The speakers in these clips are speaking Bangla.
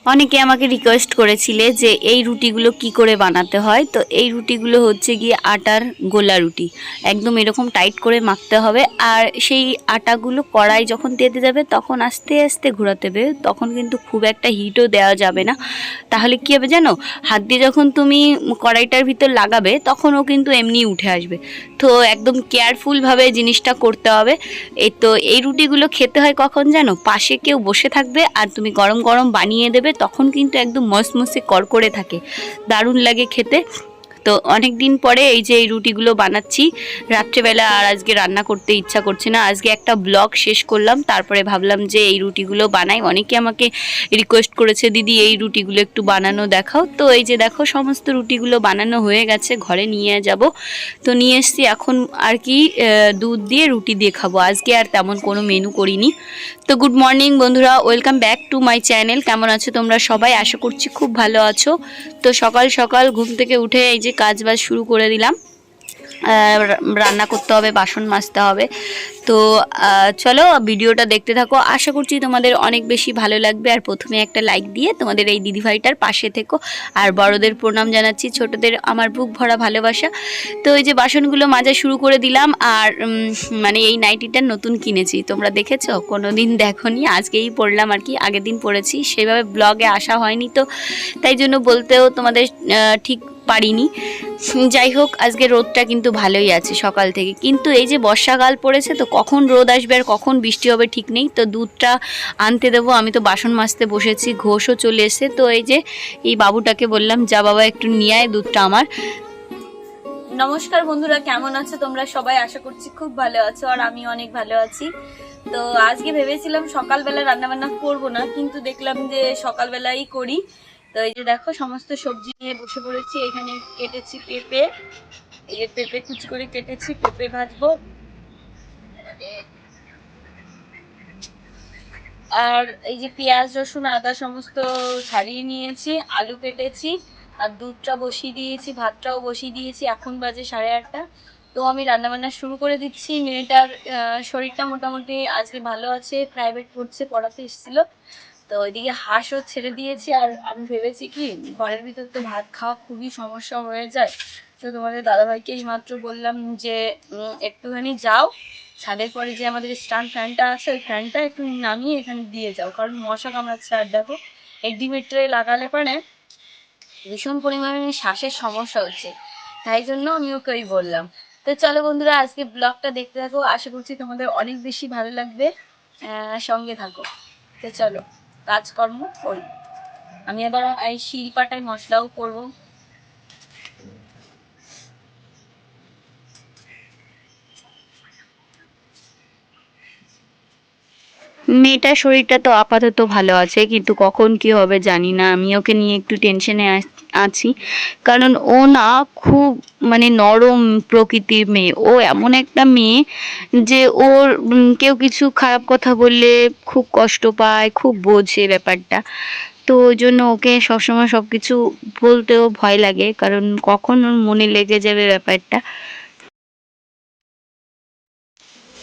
অনেকে আমাকে রিকোয়েস্ট করেছিলে যে এই রুটিগুলো কি করে বানাতে হয়। তো এই রুটিগুলো হচ্ছে গিয়ে আটার গোলা রুটি, একদম এরকম টাইট করে মাখতে হবে। আর সেই আটাগুলো কড়াই যখন তেতে যাবে তখন আস্তে আস্তে ঘোরাতে হবে, তখন কিন্তু খুব একটা হিটও দেওয়া যাবে না। তাহলে কী হবে জানো, হাত দিয়ে যখন তুমি কড়াইটার ভিতর লাগাবে তখন ও কিন্তু এমনি উঠে আসবে। তো একদম কেয়ারফুলভাবে জিনিসটা করতে হবে। তো এই রুটিগুলো খেতে হয় কখন জানো, পাশে কেউ বসে থাকবে আর তুমি গরম গরম বানিয়ে দেবে, তখন কিন্তু একদম মসমসে করকরে থাকে, দারুণ লাগে খেতে। তো অনেক দিন পরে এই যে এই রুটিগুলো বানাচ্ছি রাত্রেবেলা, আর আজকে রান্না করতে ইচ্ছা করছে না। আজকে একটা ব্লগ শেষ করলাম, তারপরে ভাবলাম যে এই রুটিগুলো বানাই। অনেকে আমাকে রিকোয়েস্ট করেছে দিদি এই রুটিগুলো একটু বানানো দেখাও। তো এই যে দেখো সমস্ত রুটিগুলো বানানো হয়ে গেছে, ঘরে নিয়ে যাব। তো নিয়ে এসছি এখন আর কি দুধ দিয়ে রুটি দিয়ে খাবো। আজকে আর তেমন কোনো মেনু করিনি। তো গুড মর্নিং বন্ধুরা, welcome back to my channel. কেমন আছো তোমরা সবাই? আশা করছি খুব ভালো আছো। তো সকাল সকাল ঘুম থেকে উঠে এই যে কাজ বাজ শুরু করে দিলাম। রান্না করতে হবে, বাসন মাজতে হবে। তো চলো ভিডিওটা দেখতে থাকো, আশা করছি তোমাদের অনেক বেশি ভালো লাগবে। আর প্রথমে একটা লাইক দিয়ে তোমাদের এই দিদিভাইটার পাশে থেকো। আর বড়দের প্রণাম জানাচ্ছি, ছোটদের আমার বুক ভরা ভালোবাসা। তো এই যে বাসনগুলো মাজা শুরু করে দিলাম। আর মানে এই নাইটিটা নতুন কিনেছি, তোমরা দেখেছো? কোনো দিন দেখোনি, আজকেই পরলাম আর কি। আগের দিন পরেছি, সেভাবে ব্লগে আসা হয়নি, তো তাই জন্য বলতেও তোমাদের ঠিক পারিনি। যাই হোক, আজকে রোদটা কিন্তু ভালোই আছে সকাল থেকে, কিন্তু এই যে বর্ষাকাল পড়েছে তো কখন রোদ আসবে আর কখন বৃষ্টি হবে ঠিক নেই। তো দুধটা আনতে দেবো, আমি তো বাসন মাজতে বসেছি, ঘোষও চলে এসে। তো এই যে এই বাবুটাকে বললাম যা বাবা একটু নিয়ে আয় দুধটা আমার। নমস্কার বন্ধুরা, কেমন আছো তোমরা সবাই? আশা করছি খুব ভালো আছো, আর আমি অনেক ভালো আছি। তো আজকে ভেবেছিলাম সকালবেলা রান্নাবান্না করবো না, কিন্তু দেখলাম যে সকালবেলাই করি। তো এই যে দেখো সমস্ত সবজি নিয়ে বসে পড়েছি। এখানে কেটেছি পেঁপে, এই যে পেঁপে কুচি করে কেটেছি, পেঁপে ভাজবো। আর এই যে পেঁয়াজ রসুন আদা সমস্ত ছাড়িয়ে নিয়েছি, আলু কেটেছি, আর দুধটা বসিয়ে দিয়েছি, ভাতটাও বসিয়ে দিয়েছি। এখন বাজে 8:30। তো আমি রান্নাবান্না শুরু করে দিচ্ছি। মেয়েটার শরীরটা মোটামুটি আজকে ভালো আছে, প্রাইভেট পড়ছে, পড়াতে এসেছিল। তো ওইদিকে হাঁসও ছেড়ে দিয়েছি। আর আমি ভেবেছি কি, ঘরের ভিতর তো ভাত খাওয়া খুবই সমস্যা হয়ে যায়। তো তোমাদের দাদাভাইকে এইমাত্র বললাম যে একটুখানি যাও ছাদের পরে, যে আমাদের স্ট্যান্ড ফ্যানটা আছে ওই ফ্যানটা একটু নামিয়ে এখানে দিয়ে যাও, কারণ মশা কামড়াচ্ছে। আর দেখো এই ডিমের ট্রে লাগালে পরে ভীষণ পরিমাণে শ্বাসের সমস্যা হচ্ছে, তাই জন্য আমি ওকে ওই বললাম। তো চলো বন্ধুরা, আজকে ব্লগটা দেখতে থাকো, আশা করছি তোমাদের অনেক বেশি ভালো লাগবে, সঙ্গে থাকো। তো চলো কাজকর্ম করি। আমি আবার এই শিলপাটায় মশলাও করবো। মেয়েটার শরীরটা তো আপাতত ভালো আছে, কিন্তু কখন কি হবে জানি না। আমি ওকে নিয়ে একটু টেনশনে আছি, কারণ ও না খুব মানে নরম প্রকৃতির মেয়ে। ও এমন একটা মেয়ে যে ওর কেউ কিছু খারাপ কথা বললে খুব কষ্ট পায়, খুব বোঝে ব্যাপারটা। তো ওই জন্য ওকে সবসময় সবকিছু বলতেও ভয় লাগে, কারণ কখন ওর মনে লেগে যাবে ব্যাপারটা।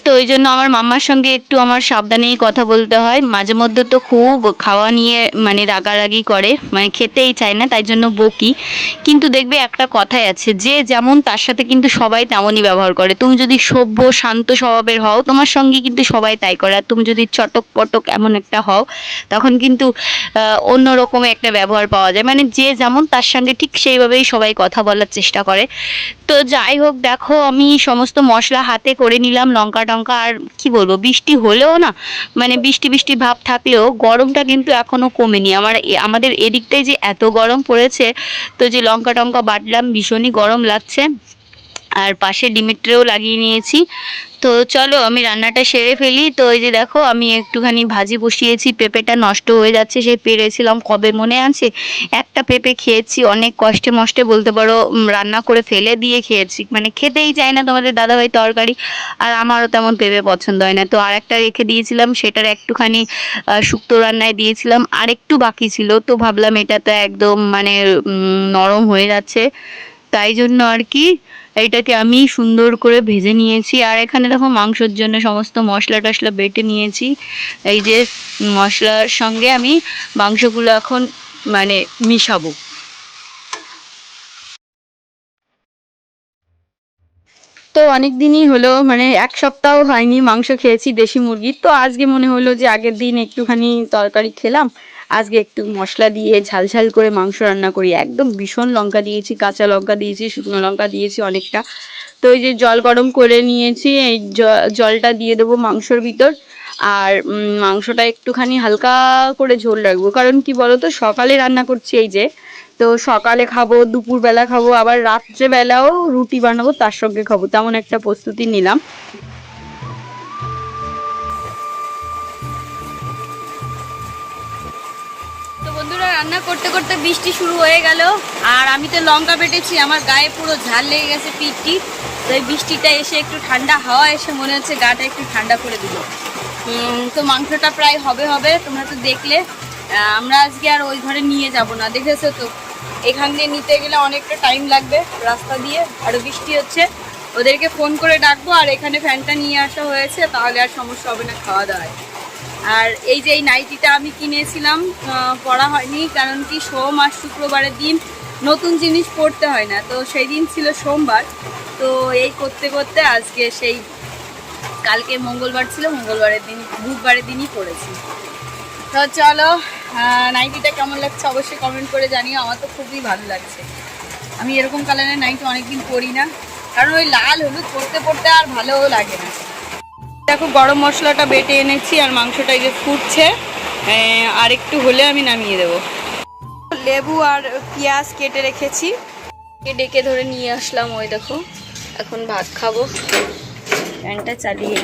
তো ওই জন্য আমার মাম্মার সঙ্গে একটু আমার সাবধানেই কথা বলতে হয়। মাঝে মধ্যে তো খুব খাওয়া নিয়ে মানে রাগারাগি করে, মানে খেতেই চায় না, তাই জন্য বকি। কিন্তু দেখবে একটা কথাই আছে, যে যেমন তার সাথে কিন্তু সবাই তেমনই ব্যবহার করে। তুমি যদি সভ্য শান্ত স্বভাবের হও, তোমার সঙ্গে কিন্তু সবাই তাই করে। আর তুমি যদি চটক পটক এমন একটা হও, তখন কিন্তু অন্য রকমের একটা ব্যবহার পাওয়া যায়। মানে যে যেমন তার সঙ্গে ঠিক সেইভাবেই সবাই কথা বলার চেষ্টা করে। তো যাই হোক, দেখো আমি সমস্ত মশলা হাতে করে নিলাম, লঙ্কা টঙ্কা। আর কি বলবো, বৃষ্টি হলেও না, মানে বৃষ্টি বৃষ্টি ভাব থাকলেও গরমটা কিন্তু এখনো কমেনি। আমাদের এদিকটায় যে এত গরম পড়েছে, তো যে লঙ্কা টঙ্কা বাটলাম, ভীষণই গরম লাগছে। আর পাশে ডিমের ট্রেও লাগিয়ে নিয়েছি। তো চলো আমি রান্নাটা সেরে ফেলি। তো এই যে দেখো আমি একটুখানি ভাজি বসিয়েছি, পেঁপেটা নষ্ট হয়ে যাচ্ছে, সে পেরেছিলাম কবে মনে আছে। একটা পেঁপে খেয়েছি অনেক কষ্টে মষ্টে বলতে পারো, রান্না করে ফেলে দিয়ে খেয়েছি, মানে খেতেই চায় না তোমাদের দাদাভাই তরকারি। আর আমারও তেমন পেঁপে পছন্দ হয় না। তো আর একটা রেখে দিয়েছিলাম, সেটার একটুখানি শুক্তো রান্নায় দিয়েছিলাম, আর একটু বাকি ছিল। তো ভাবলাম এটা তো একদম মানে নরম হয়ে যাচ্ছে, তাই জন্য আর কি এইটাকে আমি সুন্দর করে ভেজে নিয়েছি। আর এখানে দেখো মাংসের জন্য সমস্ত মশলা টশলা বেটে নিয়েছি। এই যে মশলার সঙ্গে আমি মাংসগুলো এখন মানে মিশাবো। তো অনেক দিনই হলো, মানে এক সপ্তাহ হয়নি মাংস খেয়েছি দেশি মুরগির। তো আজকে মনে হলো যে আগের দিন একটুখানি তরকারি খেলাম, আজকে একটু মশলা দিয়ে ঝাল ঝাল করে মাংস রান্না করি। একদম ভীষণ লঙ্কা দিয়েছি, কাঁচা লঙ্কা দিয়েছি, শুকনো লঙ্কা দিয়েছি অনেকটা। তো এই যে জল গরম করে নিয়েছি, এই জলটা দিয়ে দেবো মাংসর ভিতর। আর মাংসটা একটুখানি হালকা করে ঝোল রাখবো, কারণ কি বলতো সকালে রান্না করছি এই যে, তো সকালে খাবো, দুপুরবেলা খাবো, আবার রাত্রেবেলাও রুটি বানাবো তার সঙ্গে খাবো, তেমন একটা প্রস্তুতি নিলাম। তো বন্ধুরা, রান্না করতে করতে বৃষ্টি শুরু হয়ে গেল। আর আমি তো লঙ্কা বেটেছি, আমার গায়ে পুরো ঝাল লেগে গেছে পিঠটি। তো এই বৃষ্টিটা এসে একটু ঠান্ডা হাওয়া এসে মনে হচ্ছে গাটা একটু ঠান্ডা করে দিল। তো মাংসটা প্রায় হবে, তোমরা তো দেখলে। আমরা আজকে আর ওই ঘরে নিয়ে যাব না, দেখেছো তো এখান দিয়ে নিতে গেলে অনেকটা টাইম লাগবে রাস্তা দিয়ে, আরও বৃষ্টি হচ্ছে। ওদেরকে ফোন করে ডাকবো, আর এখানে ফ্যানটা নিয়ে আসা হয়েছে, তাহলে আর সমস্যা হবে না খাওয়া দাওয়ায়। আর এই যে এই নাইটিটা আমি কিনেছিলাম, পরা হয়নি, কারণ কি সোম আর শুক্রবারের দিন নতুন জিনিস পরতে হয় না, তো সেই দিন ছিল সোমবার। তো এই করতে করতে আজকে সেই কালকে মঙ্গলবার ছিল, মঙ্গলবারের দিন বুধবারের দিনই পরেছি। তো চলো, নাইটিটা কেমন লাগছে অবশ্যই কমেন্ট করে জানিও। আমার তো খুবই ভালো লাগছে। আমি এরকম কালারের নাইটি অনেকদিন পরি না, কারণ ওই লাল হলুদ পরতে পরতে আর ভালোও লাগে না। দেখো গরম মশলাটা বেটে এনেছি, আর মাংসটা এই যে ফুটছে, আর একটু হলে আমি নামিয়ে দেবো। লেবু আর পেঁয়াজ কেটে রেখেছি, ডেকে ধরে নিয়ে আসলাম। ওই দেখো এখন ভাত খাবো, ফ্যানটা চালিয়ে।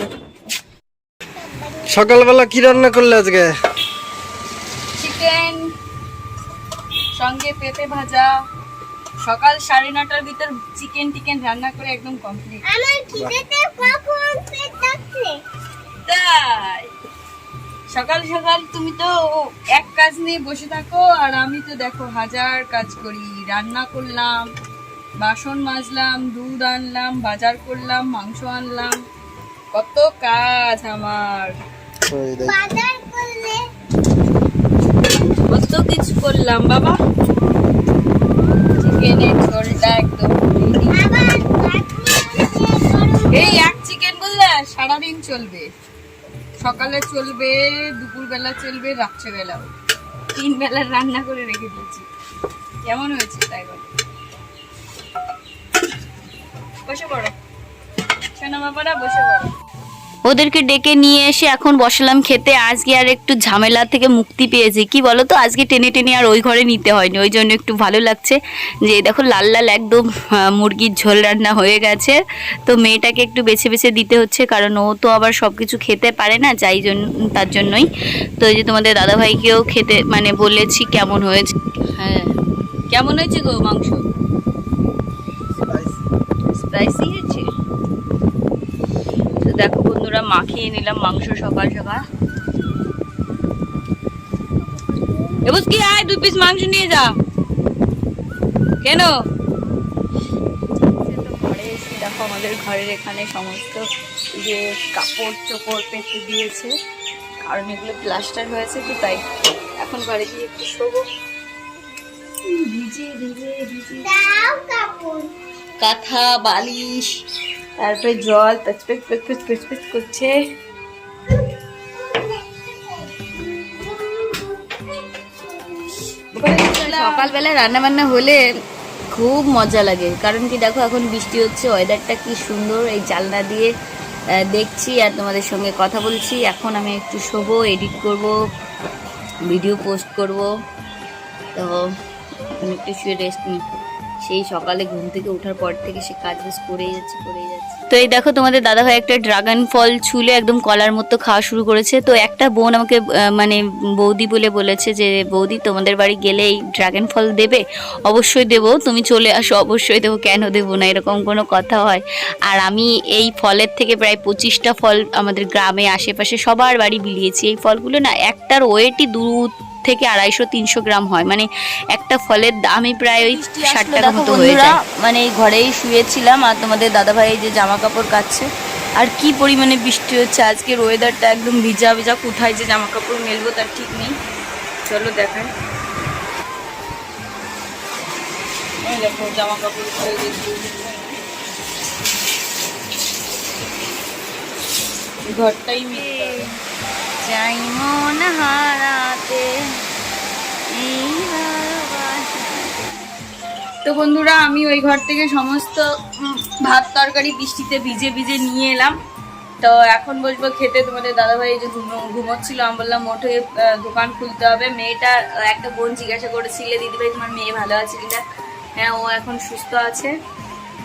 সকালবেলা কি রান্না করলে আজকে? চিকেন সঙ্গে পেঁপে ভাজা। সকাল 9:30টার ভিতর চিকেন টিকেন রান্না করে একদম কমপ্লিট। তাই সকাল সকাল তুমি তো এক কাজ নিয়ে বসে থাকো, আর আমি তো দেখো হাজার কাজ করি। রান্না করলাম, বাসন মাজলাম, দুধ আনলাম, বাজার করলাম, মাংস আনলাম, কত কাজ আমার। কত কিছু করলাম বাবা। চিকেনের ঝোলটা একদম এই এক চিকেন বুঝলে সারাদিন চলবে, সকালে চলবে, দুপুরবেলা চলবে, রাত্রেবেলাও। 3 বেলার রান্না করে রেখে দিয়েছি। কেমন হয়েছে তাই বলো? বসে পড়ো সোনা বাবারা, বসে পড়ো। ওদেরকে ডেকে নিয়ে এসে এখন বসালাম খেতে। আজকে আর একটু ঝামেলা থেকে মুক্তি পেয়েছি, কি বলো তো, আজকে টেনে টেনে আর ওই ঘরে নিতে হয়নি, ওই জন্য একটু ভালো লাগছে। যে দেখো লাল লাল একদম মুরগির ঝোল রান্না হয়ে গেছে। তো মেয়েটাকে একটু বেছে বেছে দিতে হচ্ছে, কারণ ও তো আবার সব কিছু খেতে পারে না, যাই জন্য তার জন্যই। তো এই যে তোমাদের দাদাভাইকেও খেতে মানে বলেছি কেমন হয়েছে। হ্যাঁ কেমন হয়েছে গো মাংস? স্পাইসি হয়েছে। দেখো বন্ধুরা, মাখিয়ে নিলাম মাংস সকাল সকাল। এবার কি আয় 2 পিস মাংস নিয়ে যা। কেন? ঘরে এসে দেখো আমাদের ঘরের এখানে সমস্ত যে কাপড় চোপড় পেতে দিয়েছে, কারণ এগুলো প্লাস্টার হয়েছে, তো তাই এখন ঘরে গিয়ে একটু শোবো। ভিজে ভিজে ভিজে কাঁথা বালিশ, তারপরে জল পেচ পেচ করছে। সকালবেলা রান্না বান্না হলে খুব মজা লাগে, কারণ কি দেখো এখন বৃষ্টি হচ্ছে, ওয়েদারটা কি সুন্দর। এই জানলা দিয়ে দেখছি আর তোমাদের সঙ্গে কথা বলছি। এখন আমি একটু শোবো, এডিট করব, ভিডিও পোস্ট করব। তো আমি একটু শুয়ে রেস্ট নিই। সেই সকালে ঘুম থেকে ওঠার পর থেকে সে কাজ বাজ করেই যাচ্ছে। তো এই দেখো তোমাদের দাদাভাই একটা ড্রাগন ফল ছুলে একদম কলার মতো খাওয়া শুরু করেছে। তো একটা বোন আমাকে মানে বৌদি বলে বলেছে যে বৌদি তোমাদের বাড়ি গেলে এই ড্রাগন ফল দেবে? অবশ্যই দেবো, তুমি চলে আসো, অবশ্যই দেবো, কেন দেবো না, এরকম কোনো কথা হয়? আর আমি এই ফলের থেকে প্রায় 25টা ফল আমাদের গ্রামে আশেপাশে সবার বাড়ি বিলিয়েছি। এই ফলগুলো না একটার ওয়েটই 2 থেকে 250-300 গ্রাম হয়, মানে একটা ফলের দামই প্রায় ওই 60 টাকা দেখো মতো হয়ে বন্ধুরা, যায়। মানে ঘরেই শুয়েছিলাম আর তোমাদের দাদাভাই যে জামা কাপড় কাচ্ছে। আর কি পরিমাণে বৃষ্টি হচ্ছে আজকের, ওয়েদারটা একদম ভিজা ভিজা, কোথায় যে জামা কাপড় মেলবো তার ঠিক নেই। চলো দেখাই। এই দেখো জামা কাপড় ঘরটাই যাই মন হারাতে এই ভালোবাসা। তো বন্ধুরা, আমি ওই ঘর থেকে সমস্ত ভাত তরকারি বৃষ্টিতে ভিজে ভিজে নিয়ে এলাম। তো এখন বসবো খেতে। তোমাদের দাদাভাই যে ঘুমোচ্ছিল, আমি বললাম ওঠে দোকান খুলতে হবে। মেয়েটা একটা বোন জিজ্ঞাসা করেছিলে, দিদিভাই তোমার মেয়ে ভালো আছে কিনা। হ্যাঁ, ও এখন সুস্থ আছে।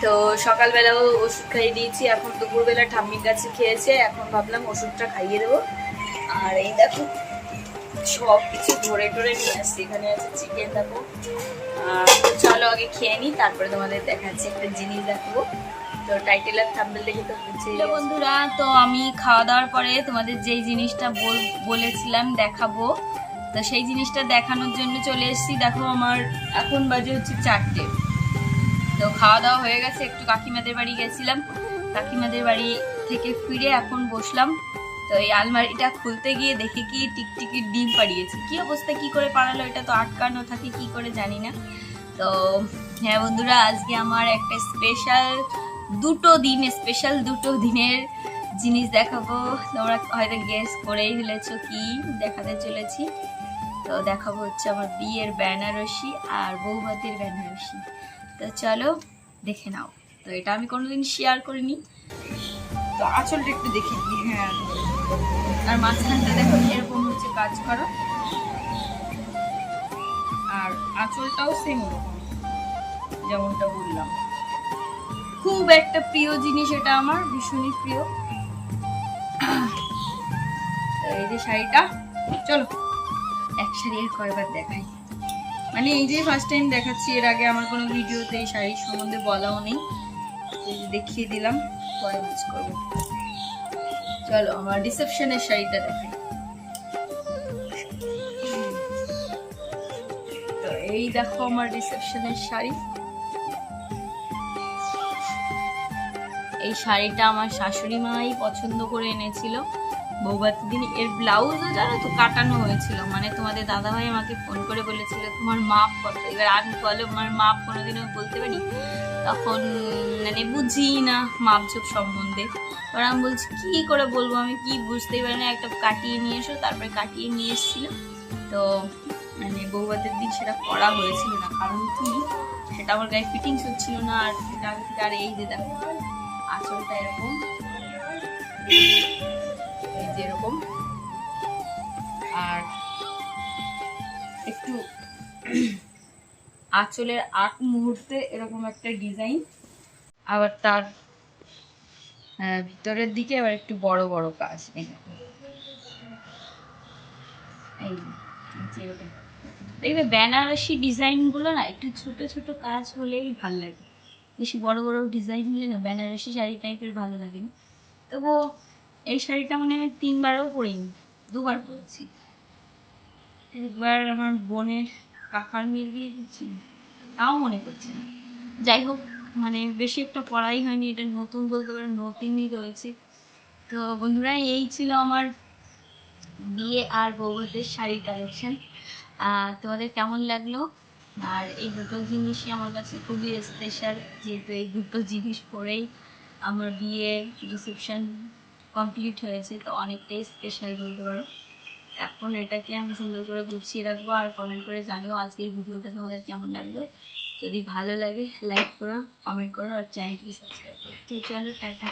তো সকালবেলাও ওষুধ খাইয়ে দিয়েছি, এখন দুপুরবেলা ঠাম্মির কাছে খেয়েছে, এখন ভাবলাম ওষুধটা খাইয়ে দেবো। আর এই দেখো সব কিছু ধরে টরে নিয়ে আসছি, এখানে আছে চিকেন দেখো। চলো আগে খেয়ে নিই, তারপরে তোমাদের দেখাচ্ছি একটা জিনিস দেখাবো। তো টাইটেল আর থাম্বনেল দেখে তো বুঝছেই বন্ধুরা। তো আমি খাওয়া দাওয়ার পরে তোমাদের যেই জিনিসটা বলেছিলাম দেখাবো, তো সেই জিনিসটা দেখানোর জন্য চলে এসেছি। দেখো আমার এখন বাজে হচ্ছে 4টে। তো খাওয়া দাওয়া হয়ে গেছে, একটু কাকিমাদের বাড়ি গেছিলাম, কাকিমাদের বাড়ি থেকে ফিরে এখন বসলাম। তো এই আলমারিটা খুলতে গিয়ে দেখে কি টিকটিকির ডিম পাড়িয়েছে। কি অবস্থা, কি করে পাড়ালো, এটা তো আটকানো থাকে কি করে জানি না। তো হ্যাঁ বন্ধুরা, আজকে আমার একটা স্পেশাল দুটো দিনের জিনিস দেখাবো। তোমরা হয়তো গেস করেই ফেলেছো কি দেখাতে চলেছি। তো দেখাবো হচ্ছে আমার বিয়ের বেনারসি আর বৌভাতের বেনারসি। তো চলো দেখে নাও। তো এটা আমি কোনোদিন শেয়ার করিনি। তো আঁচলটা একটু দেখে দিই। হ্যাঁ, আর মাঝখানটা দেখো এরকম হচ্ছে কাজ করা, আর আঁচলটাও সেম ওরকম যেমনটা বললাম। খুব একটা প্রিয় জিনিস এটা, আমার ভীষণই প্রিয়। এই যে শাড়িটা, চলো এক শাড়ি আর কয়বার দেখাই। মানে এই যে ফার্স্ট টাইম দেখাচ্ছি, এর আগে আমার কোনো ভিডিওতে এই শাড়ির সম্বন্ধে বলাও নেই, দেখিয়ে দিলাম, পরে মিস করবো। চলো আমার রিসেপশনের শাড়িটা দেখাই। তো এই দেখো আমার রিসেপশনের শাড়ি। এই শাড়িটা আমার শাশুড়ি মাই পছন্দ করে এনেছিল বৌভাতের দিন। এর ব্লাউজও জানো তো কাটানো হয়েছিল, মানে তোমাদের দাদাভাই আমাকে ফোন করে বলেছিল তোমার মাপ কত। এবার আমি বলো আমার মাপ কোনোদিনও বলতে পারি, তখন মানে বুঝি না মাপঝোপ সম্বন্ধে। এবার আমি বলছি কি করে বলবো, আমি কি বুঝতেই পারি না, একটা কাটিয়ে নিয়ে এসো। তারপরে কাটিয়ে নিয়ে এসেছিল। তো মানে বৌভাতের দিন সেটা করা হয়েছিল না, কারণ কি সেটা আমার গায়ে ফিটিংস হচ্ছিল না। আর সেটা আগে থেকে, আর এই যে দেখো আঁচলটা এরকম, এই যে এরকম, আর একটু আঁচলের আগ মুহূর্তে এরকম একটা ডিজাইন, আবার তার ভিতরের দিকে আবার একটু বড় বড় কাজ। এই দেখবে বেনারসি ডিজাইনগুলো না একটু ছোট ছোট কাজ হলেই ভালো লাগে, বেশি বড় বড় ডিজাইন হলে না বেনারসি শাড়ি টাইপের ভালো লাগে না। তবু এই শাড়িটা মানে আমি 3বারও পরিনি, 2বার পরেছি। একবার আমার বোনের কাকার মেয়ের বিয়ে দিচ্ছি, তাও মনে করছে না। যাই হোক, মানে বেশি একটা পড়াই হয়নি, এটা নতুন বলতে পারে, নতুনই রয়েছে। তো বন্ধুরা, এই ছিল আমার বিয়ে আর বৌভাতের শাড়ির কালেকশন। তোমাদের কেমন লাগলো? আর এই দুটো জিনিসই আমার কাছে খুবই স্পেশাল, যেহেতু এই দুটো জিনিস পরেই আমার বিয়ে রিসেপশন কমপ্লিট হয়েছে, তো অনেকটাই স্পেশাল বলতে পারো। এখন এটাকে আমি সুন্দর করে গুছিয়ে রাখবো। আর কমেন্ট করে জানিও আজকের ভিডিওটা তোমাদের কেমন লাগলো। যদি ভালো লাগে লাইক করো, কমেন্ট করো আর চ্যানেলটি সাবস্ক্রাইব করো। তো চলো টাটা।